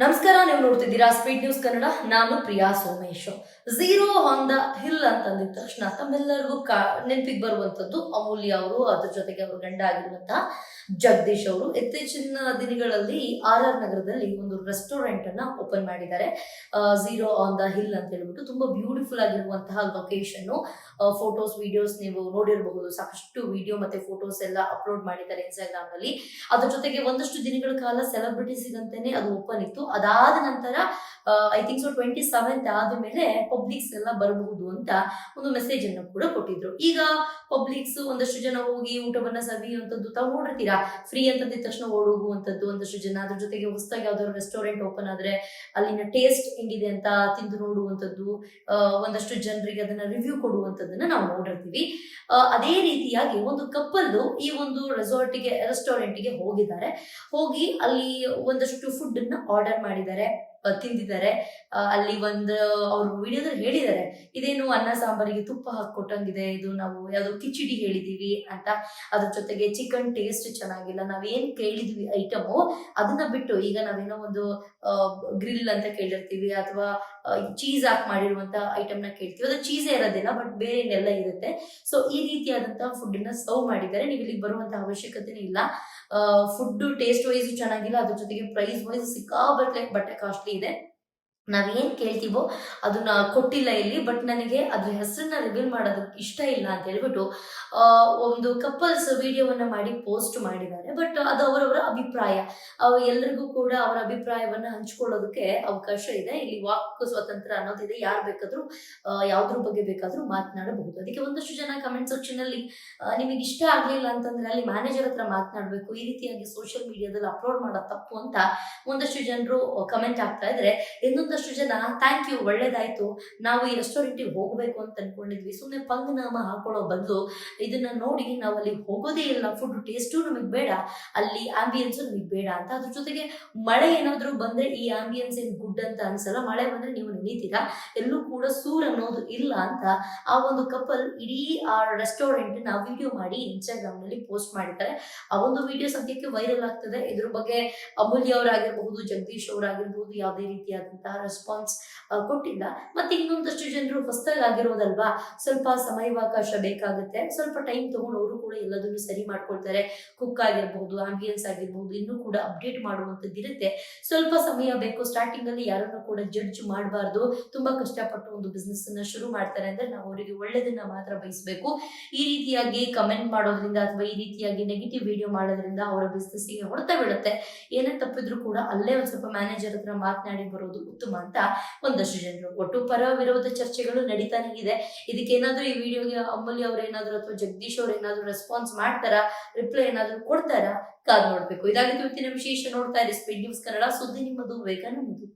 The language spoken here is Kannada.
ನಮಸ್ಕಾರ, ನೀವು ನೋಡ್ತಿದ್ದೀರಾ ಸ್ಪೀಡ್ ನ್ಯೂಸ್ ಕನ್ನಡ. ನಾನು Priya Somesh. Zero on the hill ಅಂತ ಅಂದಿದ ತಕ್ಷಣ ತಮ್ಮೆಲ್ಲರಿಗೂ ನೆನಪಿಗೆ ಬರುವಂತದ್ದು ಅಮೂಲ್ಯ ಅವರು, ಅದ್ರ ಜೊತೆಗೆ ಅವರು ಗಂಡ ಆಗಿರುವಂತಹ ಜಗದೀಶ್ ಅವರು ಇತ್ತೀಚಿನ ದಿನಗಳಲ್ಲಿ RR ನಗರದಲ್ಲಿ ಒಂದು ರೆಸ್ಟೋರೆಂಟ್ ಅನ್ನ ಓಪನ್ ಮಾಡಿದ್ದಾರೆ. ಝೀರೋ ಆನ್ ದ ಹಿಲ್ ಅಂತ ಹೇಳ್ಬಿಟ್ಟು ತುಂಬಾ ಬ್ಯೂಟಿಫುಲ್ ಆಗಿರುವಂತಹ ಲೊಕೇಶನ್. ಫೋಟೋಸ್ ವಿಡಿಯೋಸ್ ನೀವು ನೋಡಿರಬಹುದು, ಸಾಕಷ್ಟು ವಿಡಿಯೋ ಮತ್ತೆ ಫೋಟೋಸ್ ಎಲ್ಲ ಅಪ್ಲೋಡ್ ಮಾಡಿದ್ದಾರೆ ಇನ್ಸ್ಟಾಗ್ರಾಮ್ ನಲ್ಲಿ. ಅದ್ರ ಜೊತೆಗೆ ಒಂದಷ್ಟು ದಿನಗಳ ಕಾಲ ಸೆಲೆಬ್ರಿಟೀಸ್ಗಂತಾನೆ ಅದು ಓಪನ್ ಇತ್ತು. ಅದಾದ ನಂತರ ಐ ಥಿಂಕ್ ಸೊ 27th ಆದ್ಮೇಲೆ ಪಬ್ಲಿಕ್ಸ್ ಎಲ್ಲ ಬರಬಹುದು ಅಂತ ಒಂದು ಮೆಸೇಜ್ ಅನ್ನು ಕೂಡ ಕೊಟ್ಟಿದ್ರು. ಈಗ ಪಬ್ಲಿಕ್ಸ್ ಒಂದಷ್ಟು ಜನ ಹೋಗಿ ಊಟವನ್ನ ಸವಿಯುವಂತದ್ದು ತಾವು ನೋಡಿರ್ತೀರಾ. ಫ್ರೀ ಅಂತಂದಿದ ತಕ್ಷಣ ಓಡೋಗುವಂತದ್ದು ಒಂದಷ್ಟು ಜನ, ಅದ್ರ ಜೊತೆಗೆ ಹೊಸದಾಗಿ ಯಾವ್ದಾದ್ರು ರೆಸ್ಟೋರೆಂಟ್ ಓಪನ್ ಆದ್ರೆ ಅಲ್ಲಿನ ಟೇಸ್ಟ್ ಹೆಂಗಿದೆ ಅಂತ ತಿಂದು ನೋಡುವಂತದ್ದು, ಒಂದಷ್ಟು ಜನರಿಗೆ ಅದನ್ನ ರಿವ್ಯೂ ಕೊಡುವಂತದ್ದನ್ನ ನಾವು ನೋಡಿರ್ತೀವಿ. ಅದೇ ರೀತಿಯಾಗಿ ಒಂದು ಕಪಲ್ ಈ ಒಂದು ರೆಸ್ಟೋರೆಂಟ್ಗೆ ಹೋಗಿದ್ದಾರೆ. ಹೋಗಿ ಅಲ್ಲಿ ಒಂದಷ್ಟು ಫುಡ್ ಅನ್ನ ಆರ್ಡರ್ ಮಾಡಿದ್ದಾರೆ, ತಿಂದಿದ್ದಾರೆ. ಅಲ್ಲಿ ಒಂದು ಅವ್ರು ವಿಡಿಯೋದಲ್ಲಿ ಹೇಳಿದ್ದಾರೆ, ಇದೇನು ಅನ್ನ ಸಾಂಬಾರಿಗೆ ತುಪ್ಪ ಹಾಕೊಟ್ಟಂಗಿದೆ, ಇದು ನಾವು ಯಾವ್ದೋ ಕಿಚಡಿ ಹೇಳಿದೀವಿ ಅಂತ. ಅದ್ರ ಜೊತೆಗೆ ಚಿಕನ್ ಟೇಸ್ಟ್ ಚೆನ್ನಾಗಿಲ್ಲ, ನಾವೇನ್ ಕೇಳಿದ್ವಿ ಐಟಮು ಅದನ್ನ ಬಿಟ್ಟು ಈಗ ನಾವೇನೋ ಒಂದು ಗ್ರಿಲ್ ಅಂತ ಕೇಳಿರ್ತೀವಿ ಅಥವಾ ಚೀಸ್ ಹಾಕಿ ಮಾಡಿರುವಂತ ಐಟಮ್ ನ ಕೇಳ್ತೀವಿ, ಅದು ಚೀಸೇ ಇರೋದಿಲ್ಲ ಬಟ್ ಬೇರೆ ಏನೆಲ್ಲ ಇರುತ್ತೆ. ಸೊ ಈ ರೀತಿಯಾದಂತಹ ಫುಡ್ ನ ಸರ್ವ್ ಮಾಡಿದ್ದಾರೆ. ನೀವು ಇಲ್ಲಿಗೆ ಬರುವಂತ ಅವಶ್ಯಕತೆನೇ ಇಲ್ಲ. ಫುಡ್ ಟೇಸ್ಟ್ ವೈಸ್ ಚೆನ್ನಾಗಿಲ್ಲ, ಅದ್ರ ಜೊತೆಗೆ ಪ್ರೈಸ್ ವೈಸ್ ಬಟ್ಟೆ ಕಾಸ್ಟ್ಲಿ ಇದೆ. ನಾವೇನ್ ಕೇಳ್ತೀವೋ ಅದನ್ನ ಕೊಟ್ಟಿಲ್ಲ ಇಲ್ಲಿ. ಬಟ್ ನನಗೆ ಅದ್ರ ಹೆಸರನ್ನ ರಿವೀಲ್ ಮಾಡೋದಕ್ಕೆ ಇಷ್ಟ ಇಲ್ಲ ಅಂತ ಹೇಳ್ಬಿಟ್ಟು ಒಂದು ಕಪಲ್ಸ್ ವಿಡಿಯೋವನ್ನ ಮಾಡಿ ಪೋಸ್ಟ್ ಮಾಡಿದ್ದಾರೆ. ಬಟ್ ಅದು ಅವರವರ ಅಭಿಪ್ರಾಯ. ಎಲ್ರಿಗೂ ಕೂಡ ಅವರ ಅಭಿಪ್ರಾಯವನ್ನ ಹಂಚ್ಕೊಳ್ಳೋದಕ್ಕೆ ಅವಕಾಶ ಇದೆ. ಇಲ್ಲಿ ವಾಕ್ ಸ್ವಾತಂತ್ರ್ಯ ಅನ್ನೋದಿದೆ. ಯಾರು ಬೇಕಾದ್ರೂ ಯಾವ್ದ್ರ ಬಗ್ಗೆ ಬೇಕಾದ್ರೂ ಮಾತನಾಡಬಹುದು. ಅದಕ್ಕೆ ಒಂದಷ್ಟು ಜನ ಕಮೆಂಟ್ ಸೆಕ್ಷನ್ ಅಲ್ಲಿ ನಿಮಗೆ ಇಷ್ಟ ಆಗ್ಲಿಲ್ಲ ಅಂತಂದ್ರೆ ಅಲ್ಲಿ ಮ್ಯಾನೇಜರ್ ಹತ್ರ ಮಾತನಾಡಬೇಕು, ಈ ರೀತಿಯಾಗಿ ಸೋಷಿಯಲ್ ಮೀಡಿಯಾದಲ್ಲಿ ಅಪ್ಲೋಡ್ ಮಾಡೋದು ತಪ್ಪು ಅಂತ ಒಂದಷ್ಟು ಜನರು ಕಮೆಂಟ್ ಆಗ್ತಾ ಇದ್ರೆ, ಇನ್ನೊಂದಷ್ಟು ಜನ ಥ್ಯಾಂಕ್ ಯು, ಒಳ್ಳೇದಾಯ್ತು, ನಾವು ಈ ರೆಸ್ಟೋರೆಂಟಿಗೆ ಹೋಗ್ಬೇಕು ಅಂತ ಅನ್ಕೊಂಡಿದ್ವಿ, ಸುಮ್ಮನೆ ಪಂಗನಾಮ ಹಾಕೊಳ್ಳೋ ಬದಲು ಇದನ್ನ ನೋಡಿ ನಾವು ಅಲ್ಲಿ ಹೋಗೋದೇ ಇಲ್ಲ, ಫುಡ್ ಟೇಸ್ಟು ನಮಗೆ ಬೇಡ, ಅಲ್ಲಿ ಆಂಬಿಯನ್ಸ್ ನಮಗೆ ಬೇಡ ಅಂತ. ಅದ್ರ ಜೊತೆಗೆ ಮಳೆ ಏನಾದ್ರು ಬಂದ್ರೆ ಈ ಆಂಬಿಯನ್ಸ್ ಏನ್ ಗುಡ್ ಅಂತ ಅನ್ಸಲ್ಲ, ಮಳೆ ಬಂದ್ರೆ ನೀವು ನೆನೀತೀರಾ, ಎಲ್ಲೂ ಕೂಡ ಸೂರ್ ಅನ್ನೋದು ಇಲ್ಲ ಅಂತ ಆ ಒಂದು ಕಪಲ್ ಇಡೀ ಆ ರೆಸ್ಟೋರೆಂಟ್ ನ ವಿಡಿಯೋ ಮಾಡಿ ಇನ್ಸ್ಟಾಗ್ರಾಮ್ ನಲ್ಲಿ ಪೋಸ್ಟ್ ಮಾಡಿದ್ದಾರೆ. ಆ ಒಂದು ವಿಡಿಯೋ ಸದ್ಯಕ್ಕೆ ವೈರಲ್ ಆಗ್ತದೆ. ಇದ್ರ ಬಗ್ಗೆ ಅಮೂಲ್ಯ ಅವರಾಗಿರ್ಬಹುದು, ಜಗದೀಶ್ ಅವರಾಗಿರ್ಬಹುದು ಯಾವುದೇ ರೀತಿಯಾದಂತಹ ರೆಸ್ಪಾನ್ಸ್ ಕೊಟ್ಟಿಲ್ಲ. ಮತ್ತೆ ಇನ್ನೊಂದಷ್ಟು ಜನರು ಹೊಸದಾಗಿ ಆಗಿರೋದಲ್ವಾ, ಸ್ವಲ್ಪ ಸಮಯಾವಕಾಶ ಬೇಕಾಗುತ್ತೆ, ಸ್ವಲ್ಪ ಟೈಮ್ ತಗೊಂಡು ಅವರು ಕೂಡ ಎಲ್ಲದನ್ನು ಸರಿ ಮಾಡ್ಕೊಳ್ತಾರೆ. ಕುಕ್ ಆಗಿರ್ಬಹುದು, ಆಂಬಿಯನ್ಸ್ ಆಗಿರ್ಬಹುದು, ಇನ್ನೂ ಕೂಡ ಅಪ್ಡೇಟ್ ಮಾಡುವಂತದ್ದು ಇರುತ್ತೆ. ಸ್ವಲ್ಪ ಸಮಯ ಬೇಕು. ಸ್ಟಾರ್ಟಿಂಗ್ ಅಲ್ಲಿ ಯಾರನ್ನು ಕೂಡ ಜಡ್ಜ್ ಮಾಡಬಾರ್ದು. ತುಂಬಾ ಕಷ್ಟಪಟ್ಟು ಒಂದು ಬಿಸ್ನೆಸ್ ಅನ್ನ ಶುರು ಮಾಡ್ತಾರೆ ಅಂದ್ರೆ ನಾವು ಅವರಿಗೆ ಒಳ್ಳೆದನ್ನ ಮಾತ್ರ ಬಯಸಬೇಕು. ಈ ರೀತಿಯಾಗಿ ಕಮೆಂಟ್ ಮಾಡೋದ್ರಿಂದ ಅಥವಾ ಈ ರೀತಿಯಾಗಿ ನೆಗೆಟಿವ್ ವಿಡಿಯೋ ಮಾಡೋದ್ರಿಂದ ಅವರ ಬಿಸ್ನೆಸ್ ಗೆ ಹೊಡೆತ ಬೀಳುತ್ತೆ. ಏನೇ ತಪ್ಪಿದ್ರು ಕೂಡ ಅಲ್ಲೇ ಒಂದ್ ಸ್ವಲ್ಪ ಮ್ಯಾನೇಜರ್ ಹತ್ರ ಮಾತನಾಡಿ ಬರೋದು ಉತ್ತಮ ಅಂತ ಒಂದಷ್ಟು ಜನರು. ಒಟ್ಟು ಪರ ವಿರೋಧ ಚರ್ಚೆಗಳು ನಡೀತಾನೆ ಇದೆ. ಇದಕ್ಕೇನಾದ್ರೂ ಈ ವಿಡಿಯೋಗೆ ಅಮೂಲ್ಯ ಅವ್ರು ಏನಾದ್ರು ಅಥವಾ ಜಗದೀಶ್ ಅವ್ರು ಏನಾದ್ರು ರೆಸ್ಪಾನ್ಸ್ ಮಾಡ್ತಾರಾ, ರಿಪ್ಲೈ ಏನಾದ್ರು ಕೊಡ್ತಾರಾ, ಕಾದ್ ನೋಡ್ಬೇಕು. ಇದಾಗಿತ್ತು ಇವತ್ತಿನ ವಿಶೇಷ. ನೋಡ್ತಾ ಇರಿ ಸ್ಪೀಡ್ ನ್ಯೂಸ್ ಕನ್ನಡ. ಸುದ್ದಿ ನಿಮ್ಮದು, ವೇಗ ನಮ್ಮದು.